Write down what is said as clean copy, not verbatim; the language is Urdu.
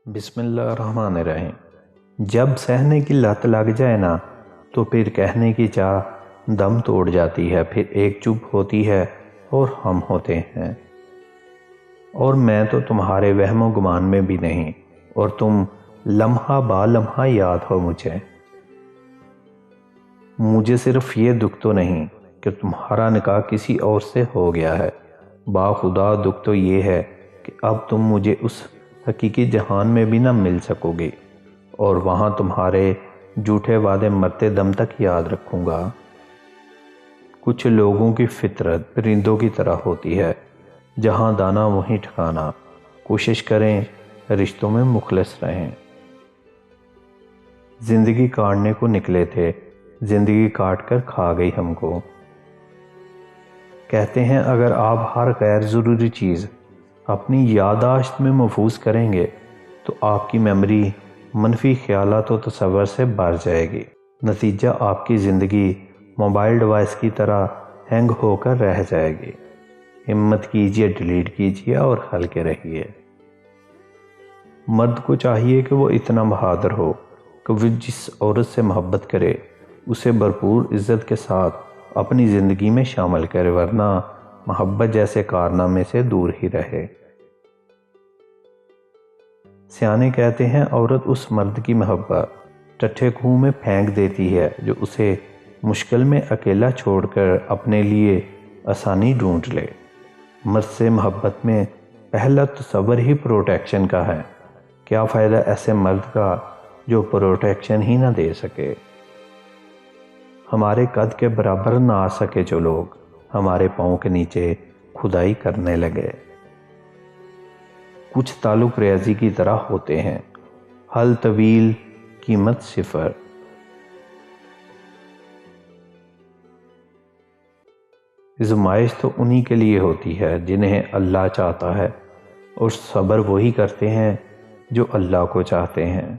بسم اللہ الرحمن الرحیم۔ جب سہنے کی لت لگ جائے نا تو پھر کہنے کی چاہ دم توڑ جاتی ہے، پھر ایک چپ ہوتی ہے اور ہم ہوتے ہیں۔ اور میں تو تمہارے وہم و گمان میں بھی نہیں، اور تم لمحہ با لمحہ یاد ہو مجھے۔ مجھے صرف یہ دکھ تو نہیں کہ تمہارا نکاح کسی اور سے ہو گیا ہے، باخدا دکھ تو یہ ہے کہ اب تم مجھے اس حقیقی جہان میں بھی نہ مل سکو گی، اور وہاں تمہارے جھوٹے وعدے مرتے دم تک یاد رکھوں گا۔ کچھ لوگوں کی فطرت پرندوں کی طرح ہوتی ہے، جہاں دانا وہیں ٹھکانا، کوشش کریں رشتوں میں مخلص رہیں۔ زندگی کاٹنے کو نکلے تھے، زندگی کاٹ کر کھا گئی ہم کو۔ کہتے ہیں اگر آپ ہر غیر ضروری چیز اپنی یادداشت میں محفوظ کریں گے تو آپ کی میموری منفی خیالات و تصور سے بھر جائے گی، نتیجہ آپ کی زندگی موبائل ڈیوائس کی طرح ہینگ ہو کر رہ جائے گی۔ ہمت کیجئے، ڈیلیٹ کیجئے اور ہلکے رہیے۔ مرد کو چاہیے کہ وہ اتنا بہادر ہو کہ وہ جس عورت سے محبت کرے اسے بھرپور عزت کے ساتھ اپنی زندگی میں شامل کرے، ورنہ محبت جیسے کارنامے سے دور ہی رہے۔ سیانے کہتے ہیں عورت اس مرد کی محبت ٹٹھے کنویں میں پھینک دیتی ہے جو اسے مشکل میں اکیلا چھوڑ کر اپنے لیے آسانی ڈھونڈ لے۔ مرد سے محبت میں پہلا تصور ہی پروٹیکشن کا ہے، کیا فائدہ ایسے مرد کا جو پروٹیکشن ہی نہ دے سکے۔ ہمارے قد کے برابر نہ آ سکے جو لوگ ہمارے پاؤں کے نیچے کھدائی کرنے لگے۔ کچھ تعلق ریاضی کی طرح ہوتے ہیں، حل طویل، قیمت صفر۔ آزمائش تو انہی کے لیے ہوتی ہے جنہیں اللہ چاہتا ہے، اور صبر وہی کرتے ہیں جو اللہ کو چاہتے ہیں۔